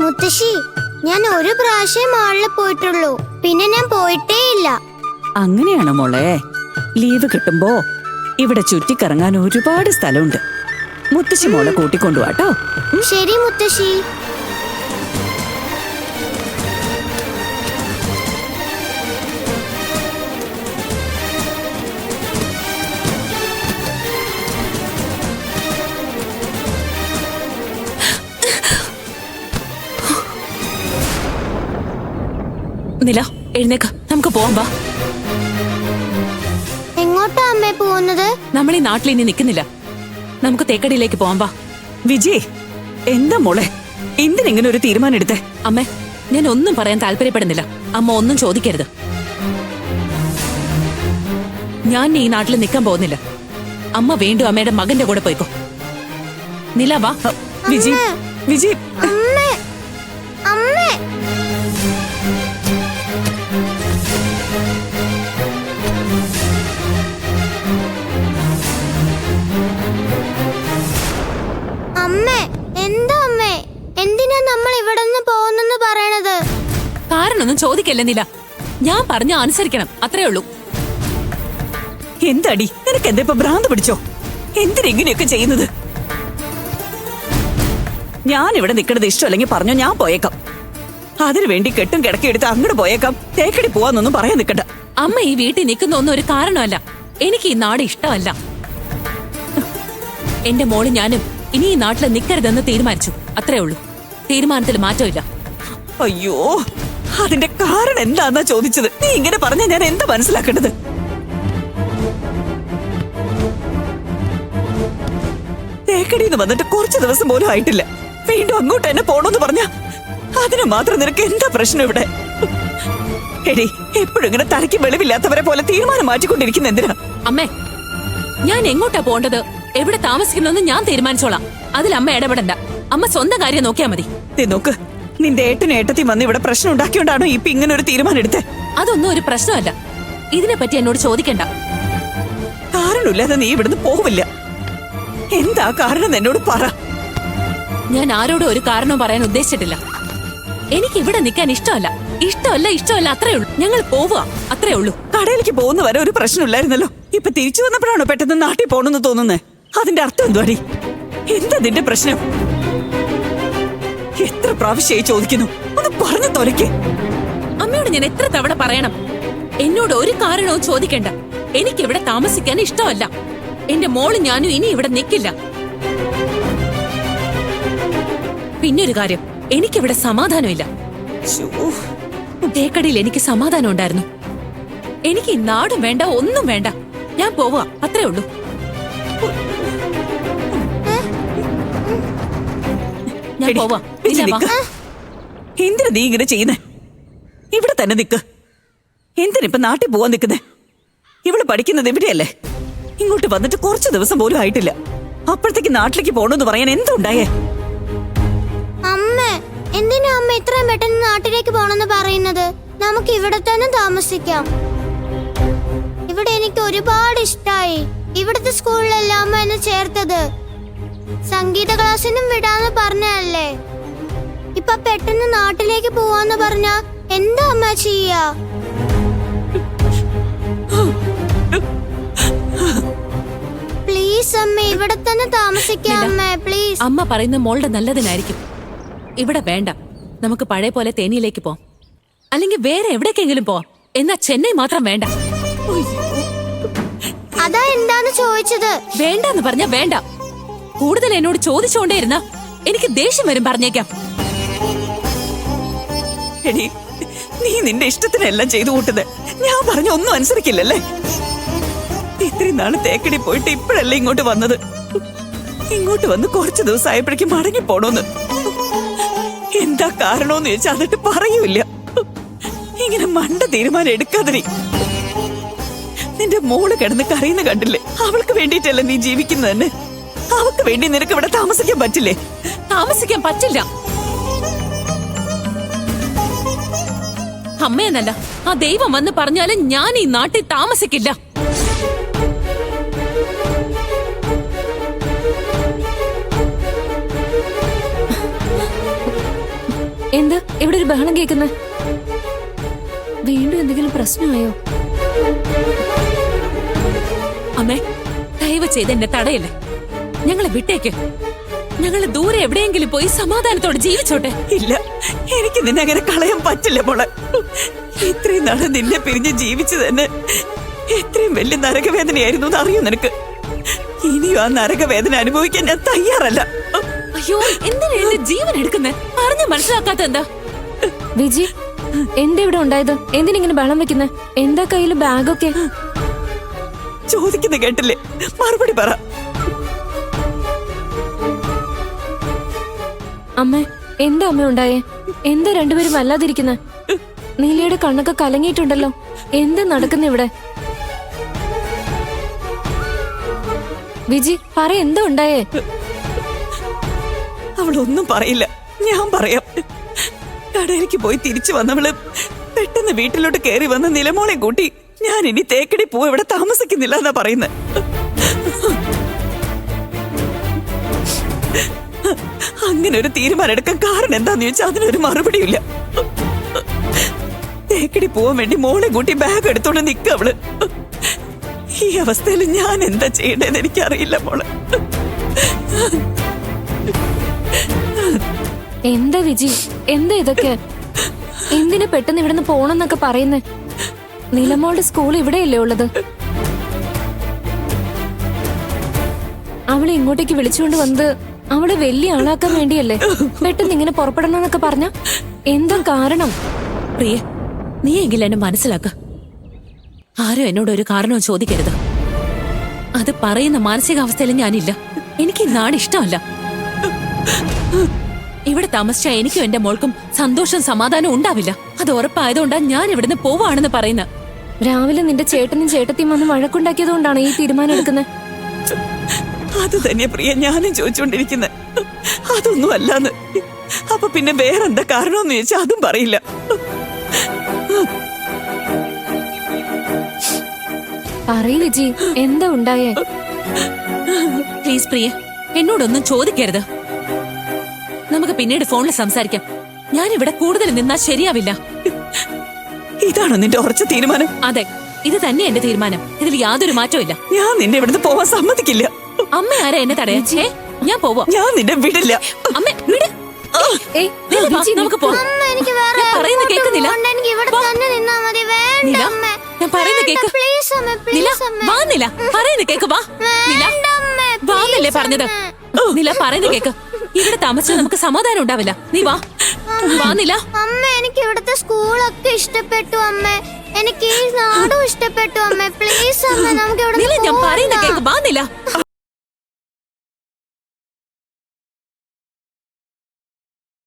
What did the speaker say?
മുത്തശ്ശി, ഞാൻ ഒരു പ്രാവശ്യം മാളിൽ പോയിട്ടുള്ളൂ, പിന്നെ ഞാൻ പോയിട്ടേ ഇല്ല. അങ്ങനെയാണോ മോളെ? ലീവ് കിട്ടുമ്പോ ഇവിടെ ചുറ്റിക്കറങ്ങാൻ ഒരുപാട് സ്ഥലമുണ്ട്. മുത്തശ്ശി മോളെ കൂട്ടിക്കൊണ്ടുപോട്ടോ. ശരി മുത്തശ്ശി. നില, എഴുന്നേക്ക്, നമുക്ക് പോവാം. വാ. എങ്ങോട്ടാ അമ്മേ പോകുന്നത്? നമ്മൾ ഈ നാട്ടിൽ ഇനി നിൽക്കുന്നില്ല. നമുക്ക് തേക്കടിയിലേക്ക് പോവാം. വാ. വിജയ്, എന്താ മോളെ എന്തിനിങ്ങനെ ഒരു തീരുമാനം എടുത്തേ? അമ്മേ, ഞാൻ ഒന്നും പറയാൻ താല്പര്യപ്പെടുന്നില്ല. അമ്മ ഒന്നും ചോദിക്കരുത്. ഞാൻ ഈ നാട്ടിൽ നിൽക്കാൻ പോകുന്നില്ല. അമ്മ വീണ്ടും അമ്മയുടെ മകന്റെ കൂടെ പോയിക്കോ. നില, വാ. വിജയ്, വിജയ്, അമ്മേ, അമ്മേ. അമ്മേ, എന്താ അമ്മേ? എന്തിനാ നമ്മൾ ഇവിടെ നിന്ന് പോകുന്നെന്ന് പറയണത്? കാരണമൊന്നും ചോദിക്കല്ലേ നില. ഞാൻ പറഞ്ഞ അനുസരിക്കണം, അത്രേ ഉള്ളൂ. എന്താടി നിനക്ക് എന്താ ഇപ്പൊ ഭ്രാന്ത് പിടിച്ചോ? എന്തിനെങ്ങനെയൊക്കെ ചെയ്യുന്നത്? ഞാൻ ഇവിടെ നിൽക്കണത് ഇഷ്ടമല്ലെങ്കിൽ പറഞ്ഞോ, ഞാൻ പോയേക്കാം. അതിനു വേണ്ടി കെട്ടും കിടക്കിയെടുത്ത് അങ്ങോട്ട് പോയേക്കാം. തേക്കടി പോവാന്നൊന്നും പറയാൻ നിൽക്കണ്ട. അമ്മ ഈ വീട്ടിൽ നിൽക്കുന്ന ഒന്നും ഒരു കാരണമല്ല. എനിക്ക് ഈ നാട് ഇഷ്ടമല്ല. എന്റെ മോള് ഞാനും ഇനി ഈ നാട്ടിൽ നിൽക്കരുതെന്ന് തീരുമാനിച്ചു, അത്രേ ഉള്ളൂ. തീരുമാനത്തിൽ മാറ്റമില്ല. അയ്യോ, അതിന്റെ കാരണം എന്താന്നാ ചോദിച്ചത്. നീ ഇങ്ങനെ പറഞ്ഞ ഞാൻ എന്താ മനസ്സിലാക്കേണ്ടത്? തേക്കടിന്ന് വന്നിട്ട് കുറച്ചു ദിവസം പോലും ആയിട്ടില്ല. വീണ്ടും അങ്ങോട്ട് തന്നെ പോണോന്ന് പറഞ്ഞ അതിന് മാത്രം നിനക്ക് എന്താ പ്രശ്നം ഇവിടെ? എടി, എപ്പോഴും ഇങ്ങനെ തലയ്ക്ക് വെളിവില്ലാത്തവരെ പോലെ തീരുമാനം മാറ്റിക്കൊണ്ടിരിക്കുന്ന എന്തിനാ? അമ്മേ, ഞാൻ എങ്ങോട്ടാ പോണ്ടത്, എവിടെ താമസിക്കണമെന്ന് ഞാൻ തീരുമാനിച്ചോളാം. അതിൽ അമ്മ ഇടപെടണ്ട. അമ്മ സ്വന്തം കാര്യം നോക്കിയാ മതി. നോക്ക്, നിന്റെ ഏട്ടനും ഏട്ടത്തി വന്ന് ഇവിടെ പ്രശ്നം ഉണ്ടാക്കിയോണ്ടാണോ ഇപ്പൊ ഇങ്ങനെ ഒരു തീരുമാനം എടുത്തേ? അതൊന്നും ഒരു പ്രശ്നമല്ല. ഇതിനെപ്പറ്റി എന്നോട് ചോദിക്കണ്ട. കാരണമില്ലാതെ നീ ഇവിടുന്ന് പോവില്ല. എന്താ കാരണം എന്നോട് പറ. ഞാൻ ആരോടും ഒരു കാരണവും പറയാൻ ഉദ്ദേശിച്ചിട്ടില്ല. എനിക്ക് ഇവിടെ നിൽക്കാൻ ഇഷ്ടമല്ല. ഇഷ്ടമല്ല, ഇഷ്ടമല്ല, അത്രേ ഉള്ളൂ. ഞങ്ങൾ പോവുക, അത്രേ ഉള്ളൂ. കടയിലേക്ക് പോകുന്ന വരെ ഒരു പ്രശ്നമില്ലായിരുന്നല്ലോ. ഇപ്പൊ തിരിച്ചു വന്നപ്പോഴാണോ പെട്ടെന്ന് നാട്ടിൽ പോണെന്ന് തോന്നുന്നേ? അതിന്റെ അർത്ഥം എന്തുവാടി? എന്താ നിന്റെ പ്രശ്നം? എത്ര പ്രാവശ്യമായി ചോദിക്കുന്നു, ഒന്ന് പറഞ്ഞു തൊലയ്ക്ക്. അമ്മയോട് ഞാൻ എത്ര തവണ പറയണം? എന്നോട് ഒരു കാരണവും ചോദിക്കണ്ട. എനിക്ക് ഇവിടെ താമസിക്കാൻ ഇഷ്ടമല്ല. എന്റെ മോള് ഞാനും ഇനി ഇവിടെ നിൽക്കില്ല. പിന്നൊരു കാര്യം, എനിക്കിവിടെ സമാധാനമില്ല. തേക്കടിയിൽ എനിക്ക് സമാധാനം ഉണ്ടായിരുന്നു. എനിക്ക് ഈ നാടും വേണ്ട, ഒന്നും വേണ്ട. ഞാൻ പോവാ, അത്രേ ഉള്ളൂ. ഞാൻ പോവാ. എന്തിനാ നീ ഇങ്ങനെ ചെയ്യുന്നേ? ഇവിടെ തന്നെ നിക്ക്. എന്തിനിപ്പൊ നാട്ടിൽ പോവാൻ നിക്കുന്നേ? ഇവിടെ പഠിക്കുന്നത് എവിടെയല്ലേ? ഇങ്ങോട്ട് വന്നിട്ട് കുറച്ചു ദിവസം പോലും ആയിട്ടില്ല. അപ്പോഴത്തേക്ക് നാട്ടിലേക്ക് പോണെന്ന് പറയാൻ എന്തുണ്ടായേ? അമ്മേ, എന്തിനാ അമ്മ ഇത്രയും പെട്ടെന്ന് നാട്ടിലേക്ക് പോണെന്ന് പറയുന്നത്? നമുക്ക് ഇവിടെ തന്നെ താമസിക്കാം. ഇവിടെ എനിക്ക് ഒരുപാട് ഇഷ്ടായി. ഇവിടുത്തെ സ്കൂളിലല്ല അമ്മ എന്നെ ചേർത്തത്. സംഗീത ക്ലാസ്സിനും വിടാന്ന് പറഞ്ഞല്ലേ. ഇപ്പൊ പെട്ടെന്ന് നാട്ടിലേക്ക് പോവാന്ന് പറഞ്ഞാ എന്താ അമ്മ ചെയ്യാ? പ്ലീസ് അമ്മ, ഇവിടെ തന്നെ താമസിക്കാം അമ്മ, പ്ലീസ്. അമ്മ പറയുന്ന മോളുടെ നല്ലതിനായിരിക്കും. ഇവിടെ വേണ്ട. നമുക്ക് പഴയ പോലെ തേനിയിലേക്ക് പോവാം, അല്ലെങ്കിൽ വേറെ എവിടേക്കെങ്കിലും പോവാം. എന്നാ ചെന്നൈ മാത്രം വേണ്ട. അതാ എന്താന്ന് ചോദിച്ചത്. വേണ്ടെന്ന് പറഞ്ഞ വേണ്ട. കൂടുതൽ എന്നോട് ചോദിച്ചുകൊണ്ടേയിരുന്ന എനിക്ക് ദേഷ്യം വരും, പറഞ്ഞേക്കാം. എടി, നീ നിന്റെ ഇഷ്ടത്തിനെല്ലാം ചെയ്തു കൂട്ടുന്നത്. ഞാൻ പറഞ്ഞ ഒന്നും അനുസരിക്കില്ലല്ലേ? ഇത്രയും നാള് തേക്കടി പോയിട്ട് ഇപ്പോഴല്ലേ ഇങ്ങോട്ട് വന്നത്? ഇങ്ങോട്ട് വന്ന് കുറച്ചു ദിവസം ആയപ്പോഴേക്കും മടങ്ങി പോണോന്ന്. എന്താ കാരണോന്ന് ചോദിച്ചാൽ എന്നിട്ട് പറയൂല. ഇങ്ങനെ മണ്ട തീരുമാനം എടുക്കാതെ നിന്റെ മോള് കിടന്ന് കരയുന്ന കണ്ടില്ലേ? അവൾക്ക് വേണ്ടിയിട്ടല്ലേ നീ ജീവിക്കുന്നത് തന്നെ? അവൾക്ക് വേണ്ടി നിനക്ക് ഇവിടെ താമസിക്കാൻ പറ്റില്ലേ? താമസിക്കാൻ പറ്റില്ല. അമ്മയെന്നല്ല, ആ ദൈവം വന്ന് പറഞ്ഞാലും ഞാൻ ഈ നാട്ടിൽ താമസിക്കില്ല. എന്താ ഇവിടെ ഒരു ബഹളം കേൾക്കുന്നേ? വീണ്ടും എന്തെങ്കിലും പ്രശ്നമായോ? അമ്മേ, ദയവ് ചെയ്ത് എന്നെ തടയല്ലേ. ഞങ്ങളെ വിട്ടേക്ക്. ഞങ്ങള് ദൂരെ എവിടെയെങ്കിലും പോയി സമാധാനത്തോടെ ജീവിച്ചോട്ടെ. ഇല്ല, എനിക്ക് നിന്നെ അങ്ങനെ കളയാൻ പറ്റില്ല മോളെ. ഇത്രയും നാളെ നിന്നെ പിരിഞ്ഞ് ജീവിച്ചു തന്നെ എത്രയും വലിയ നരകവേദനയായിരുന്നു എന്ന് അറിയൂ നിനക്ക്. ഇനിയും ആ നരകവേദന അനുഭവിക്കാൻ ഞാൻ തയ്യാറല്ല. അയ്യോ, എന്തിനാ എന്റെ ജീവൻ എടുക്കുന്നേ? പറഞ്ഞ് മനസ്സിലാക്കാത്ത എന്താ? വിജി, എന്താ ഇവിടെ ഉണ്ടായത്? എന്തിനിങ്ങനെ ബഹളം വെക്കുന്നേ? എന്താ കയ്യില് ബാഗൊക്കെ? ചോദിക്കുന്ന കേട്ടില്ലേ? മറുപടി പറ. അമ്മേ, എന്താ അമ്മ ഉണ്ടായേ? എന്താ രണ്ടുപേരും വല്ലാതിരിക്കുന്നെ? നീലയുടെ കണ്ണൊക്കെ കലങ്ങിയിട്ടുണ്ടല്ലോ. എന്താ നടക്കുന്ന ഇവിടെ? വിജി, പറ, എന്താ ഉണ്ടായേ? അവളൊന്നും പറയില്ല, ഞാൻ പറയാം. കടയിലേക്ക് പോയി തിരിച്ചു വന്നവള് പെട്ടെന്ന് വീട്ടിലോട്ട് കയറി വന്ന നിലമോളെ കൂട്ടി ഞാൻ ഇനി തേക്കടി പോ ഇവിടെ താമസിക്കുന്നില്ല എന്നാ പറയുന്നത്. അങ്ങനെ ഒരു തീരുമാനം എടുക്കാൻ കാരണം എന്താന്ന് ചോദിച്ചാൽ അതിനൊരു മറുപടിയില്ല. തേക്കടി പോവാൻ വേണ്ടി മോളെ കൂട്ടി ബാഗ് എടുത്തോണ്ട് നിക്ക അവള്. ഈ അവസ്ഥയിൽ ഞാൻ എന്താ ചെയ്യേണ്ടതെന്ന് എനിക്കറിയില്ല മോളെ. എന്താ വിജി, എന്താ ഇതൊക്കെ? എന്തിനാ പെട്ടെന്ന് ഇവിടുന്ന് പോണെന്നൊക്കെ പറയുന്നേ? നിലമോളുടെ സ്കൂൾ ഇവിടെയല്ലേ ഉള്ളത്? അവളെ ഇങ്ങോട്ടേക്ക് വിളിച്ചുകൊണ്ട് വന്നത് അവളെ വലിയ ആളാക്കാൻ വേണ്ടിയല്ലേ? പെട്ടെന്ന് ഇങ്ങനെ പുറപ്പെടണമെന്നൊക്കെ പറഞ്ഞ എന്താ കാരണം? പ്രിയ, നീ എങ്കിലും എന്നെ മനസ്സിലാക്ക. ആരും എന്നോട് ഒരു കാരണവും ചോദിക്കരുത്. അത് പറയുന്ന മാനസികാവസ്ഥയിൽ ഞാനില്ല. എനിക്ക് ഈ നാട് ഇഷ്ടമല്ല. ഇവിടെ താമസിച്ച എനിക്കും എന്റെ മോൾക്കും സന്തോഷം സമാധാനം ഉണ്ടാവില്ല. അത് ഉറപ്പായതുകൊണ്ടാ ഞാൻ ഇവിടുന്ന് പോവാണെന്ന് പറയുന്നത്. രാവിലെ നിന്റെ ചേട്ടനും ചേട്ടത്തിയും വന്ന് വഴക്കുണ്ടാക്കിയതുകൊണ്ടാണ് ഈ തീരുമാനം എടുക്കുന്നത്. അത് തന്നെ പ്രിയ ഞാനും ചോദിച്ചുകൊണ്ടിരിക്കുന്നത്. അതൊന്നും അല്ലാന്ന്. അപ്പൊ പിന്നെ വേറെന്താ കാരണമെന്ന് ചോദിച്ചാൽ അതും പറയില്ല. പറയ് വിജി, എന്താ ഉണ്ടായേ? പ്ലീസ് പ്രിയ, എന്നോടൊന്നും ചോദിക്കരുത്. നമുക്ക് പിന്നീട് ഫോണിൽ സംസാരിക്കാം. ഞാൻ ഇവിടെ കൂടുതൽ നിന്നാ ശരിയാവില്ല. ഇതാണോ നിന്റെ ഉറച്ച തീരുമാനം? അതെ, ഇത് തന്നെ എന്റെ തീരുമാനം. ഇതിൽ യാതൊരു മാറ്റവും ഇല്ല. ഞാൻ നിന്നെ ഇവിടുന്ന് പോവാൻ സമ്മതിക്കില്ല. അമ്മ ആരാ എന്നെ തടയാ? ഞാൻ പോവാ. ഞാൻ നിന്നെ വിടില്ല. അമ്മ വിട്. ഏയ്, നില, വാ, വിജി, നമുക്ക് പോവാം. അമ്മ, എനിക്ക് വേറെ ഞാൻ പറയുന്നത് എങ്ങോട്ടും കേൾക്കുന്നില്ല. പോകണ്ട. എനിക്ക് ഇവിടെ വാ. തന്നെ നിന്നാ മതി. വേണ്ട നില, അമ്മ. ഞാൻ പറയുന്നത് വേണ്ട, കേക്ക്. please അമ്മ, നില, please അമ്മ. വാ നില, പറയുന്നത് കേക്ക്. വാ നില, വേണ്ട അമ്മ, വാന്നല്ലേ please പറഞ്ഞത്? അമ്മ. നില, പറയുന്നത് കേക്ക്. ഇവിടെ താമസിച്ചാൽ നമുക്ക് സമാധാനം ഉണ്ടാവില്ല. നീ വാ. വാ നില. അമ്മ, എനിക്ക് ഇവിടുത്തെ സ്കൂളൊക്കെ ഇഷ്ടപ്പെട്ടു അമ്മ. എനിക്ക് ഈ നാടും ഇഷ്ടപ്പെട്ടു അമ്മ. പ്ലീസ് അമ്മ, നമുക്ക് ഇവിടെ നില, ഞാൻ പറയുന്നത് കേക്ക്. വാ നില.